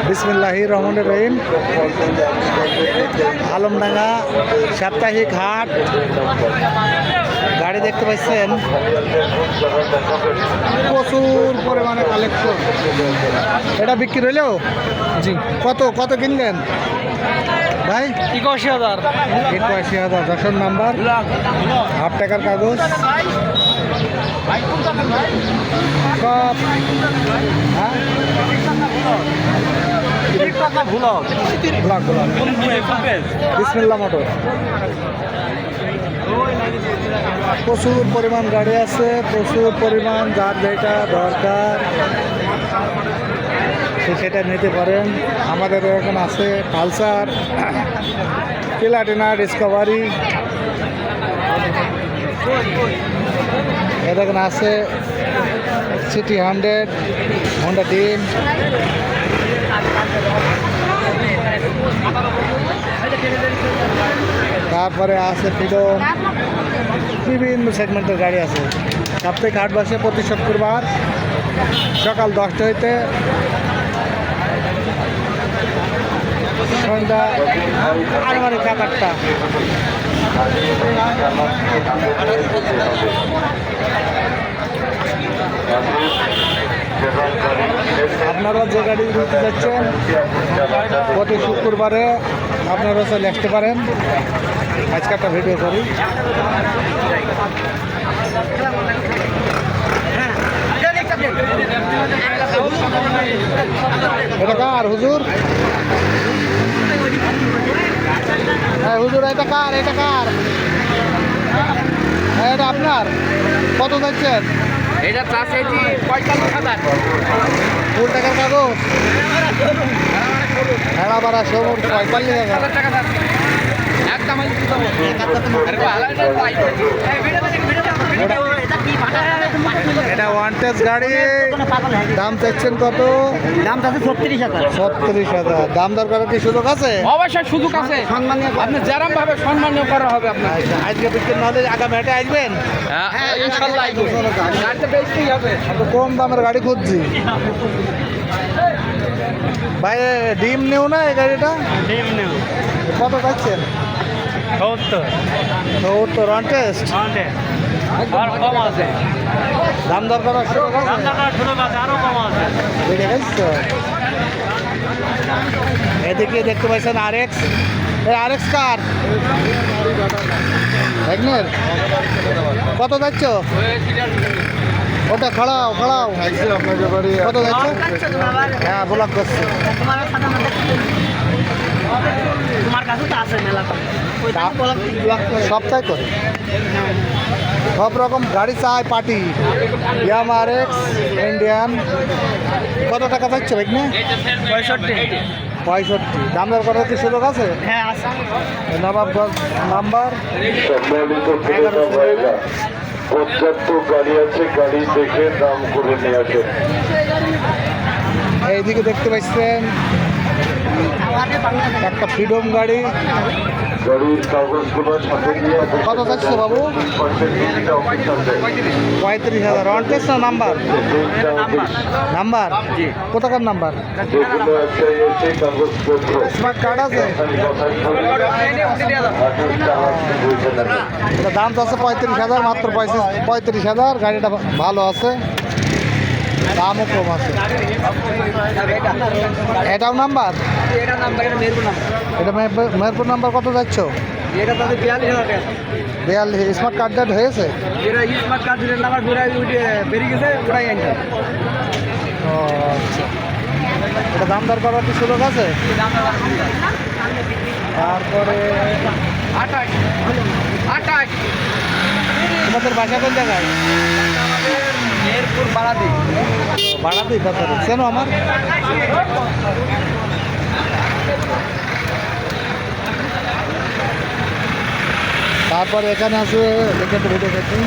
বিসমিল্লাহির রহমানির রহিম। আলমডাঙ্গা সাপ্তাহিক হাট গাড়ি দেখতে পাচ্ছেন, প্রচুর পরিমাণে কালেকশন। এটা বিক্রি হইলো? জি। কত কত কিনলেন ভাই? ৮১,০০০। ৮১,০০০। দশের নাম্বার, হাফ টাকার কাগজ সব। হ্যাঁ, বিসমিল্লাহ মোটর। প্রচুর পরিমাণ গাড়ি আছে, প্রচুর পরিমাণ। যার যেটা দরকার সেটা নিতে পারেন। আমাদের এখানে আছে পালসার, প্লাটিনা, ডিসকভারি। এখানে আছে সিটি 100, হন্ডা টিম। তারপরে আছে ফ্রিডম, বিভিন্ন সেগমেন্টের গাড়ি আছে। সাপ্তাহিক হাট বসে প্রতি শুক্রবার সকাল 10টা হইতে সন্ধ্যা আনুমানিক 7-8টা। আপনারা যে গাড়ি নিতে যাচ্ছেন প্রতি শুক্রবারে আপনারা চলে আসতে পারেন। আজকে একটা ভিডিও করি। এটা কার হুজুর? হ্যাঁ হুজুর, এটা কার? এটা কার? এটা আপনার? কত যাচ্ছেন? এটা চাষ এটি ৪৫,০০০। ফুল টাকার কাগজ, হেড়া বাড়া সবুর ৪৫,০০০ টাকা একদম। এটা ওয়ান টেস গাড়ি। দাম চাচ্ছেন কত? দাম চাচ্ছে ৩৬,০০০। ৩৬,০০০। দাম দর করার কি সুযোগ আছে? অবশ্যই সুযোগ আছে। সম্মানীয় আপনি যেরকম ভাবে সম্মানীয় করা হবে আপনার। আচ্ছা, আজকে বিক্রি নাহলে আগামী হাটে আসবেন? হ্যাঁ ইনশাআল্লাহ আসবো। গাড়িটা বেচতেই হবে। কম দামের গাড়ি খুঁজছি ভাই। ডিম নেও না এই গাড়িটা? ডিম নেও। কত পাচ্ছেন? ৭০ অন টেস্ট। আর কম আছে। দাম দর করার সুযোগ আছে? আরো কম আছে। দেখে গেছো? এদিকে দেখতে পাচ্ছেন আরএক্স। এই আরএক্স কার? ভ্যাগনার। কত যাচ্ছ? ওটা খাড়াও খাড়াও। কত যাচ্ছ? হ্যাঁ ব্লক করছে। তোমার কাছে তো আছে মেলা। সপ্তাহে করে সব রকম গাড়ি চাই পার্টি। ইয়ামা আরএক্স, ইন্ডিয়ান। কত টাকা যাচ্ছে ভাই? না 65। দাম দর করার কি সুযোগ আছে? হ্যাঁ আছে। নবাবগঞ্জ নাম্বার। পর্যাপ্ত গাড়ি আছে, গাড়ি দেখে দাম করে নিয়ে আসেন। এইদিকে দেখতে পাচ্ছেন একটা ফ্রিডম গাড়ি। গাড়ির কাগজগুলো সাথে নিয়ে কত যাচ্ছে বাবু? 35,000। অন টেস্ট না নাম্বার? নাম্বার কোথাকার নাম্বার? যেগুলো একটা এসে কাগজপত্র স্মার্ট কার্ড আছে? এটা দাম তো আছে 35,000, মাত্র 35,000। গাড়িটা ভালো আছে, দামও কম আছে। এটাও নাম্বার? এটা মেহেরপুর নাম্বার। কত যাচ্ছ? 42। স্মার্ট কার্ড ডেট হয়েছে? ও আচ্ছা। এটা দাম দর করার কি সুযোগ আছে? তারপরে তোমাদের বাসা কোন জায়গায়? মেহেরপুর বাড়াদি। বাড়াতে ব্যাপারে চেনো আমার? তারপরে এখানে আছে, দেখে তো ভিডিও করছি।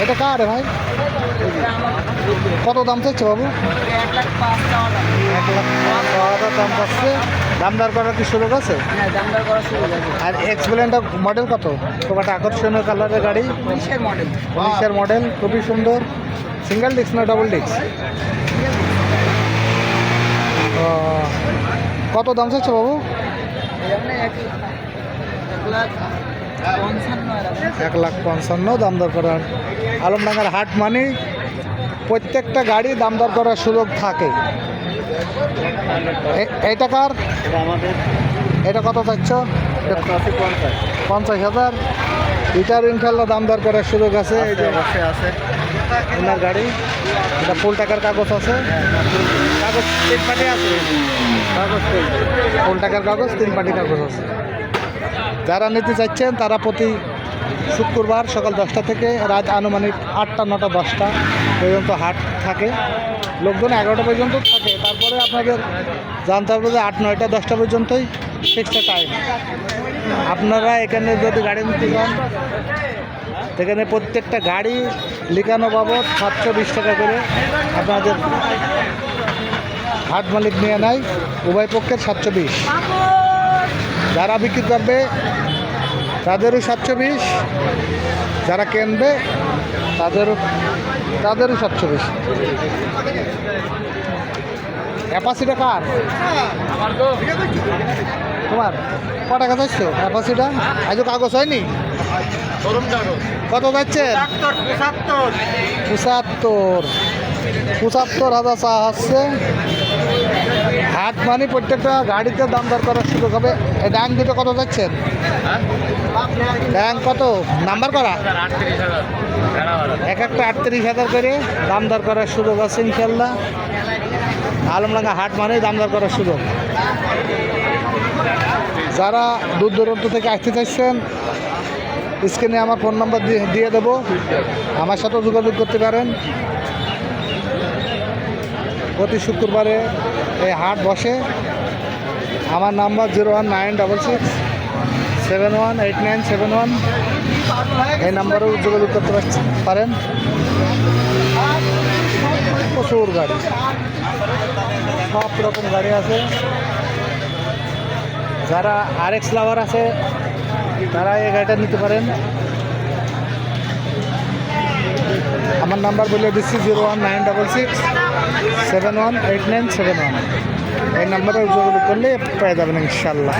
এটা কার রে ভাই? কত দাম চাইছে বাবু? 1,05,000 দাম পাচ্ছে। দাম দর করার কি সুযোগ আছে? আর এক্সপ্লেনটা মডেল কত? খুব একটা আকর্ষণীয় কালারের গাড়ি, 19-এর মডেল, খুবই সুন্দর। সিঙ্গেল ডিস্ক না ডাবল ডিস্ক? কত দাম চাচ্ছে বাবু? 1,55,000 দাম দর করার। আলমডাঙ্গার হাট মানে প্রত্যেকটা গাড়ি দাম দর করার সুযোগ থাকে। এইটা কার? এটা কত চাচ্ছ? 50,000। এটার ইনশাল্লাহ দাম দর করার সুযোগ আছে। এই যে আছে ওনার গাড়ি, এটা ফুল টাকার কাগজ আছে, কাগজ 3 পাটি আছে, কাগজ ফুল টাকার কাগজ 3 পাটি কাগজ আছে। যারা নিতে চাচ্ছেন তারা প্রতি শুক্রবার সকাল 10টা থেকে রাত আনুমানিক 8টা 9টা 10টা পর্যন্ত হাট থাকে। লোকজন 11টা পর্যন্ত থাকে। তারপরে আপনাদের জানতে হবে যে 8, 9টা 10টা পর্যন্তই ফিক্সড টাইম। আপনারা এখানে যদি গাড়ি নিতে চান, এখানে প্রত্যেকটা গাড়ি লিখানো বাবদ 720 টাকা করে আপনাদের হাট মালিক নিয়ে নেয়। উভয় পক্ষের 720। যারা বিক্রি করবে তাদেরও 720, যারা কিনবে তাদেরও 720। অ্যাপাসিটা কার? তোমার ক টাকা যাচ্ছে অ্যাপাসিটা? আজও কাগজ হয়নি? কত যাচ্ছে? 75,000 চা আসছে। হাট মানে প্রত্যেকটা গাড়িতে দাম দর করার সুযোগ হবে। এই ড্যাং দুটো কত যাচ্ছেন? ড্যাং কত নাম্বার করা? এক একটা 38,000 করে দাম দর করার সুযোগ আছে ইনশাল্লাহ। আলমডাঙ্গা হাট মানেই দাম দর করার সুযোগ। যারা দূর দূরান্ত থেকে আসতে চাইছেন, স্ক্রিনে আমার ফোন নাম্বার দিয়ে দেবো, আমার সাথেও যোগাযোগ করতে পারেন। প্রতি শুক্রবারে এই হাট বসে। আমার নাম্বার 01966718971। এই নাম্বারেও যোগাযোগ করতে পারেন। প্রচুর গাড়ি, সব রকম গাড়ি আছে। যারা RX লাভার আছে তারা এই গাড়িটা নিতে পারেন। আমার নাম্বার বলে দিচ্ছি 01966718971। এই নাম্বারে যোগাযোগ করলে পেয়ে যাবেন ইনশাল্লাহ।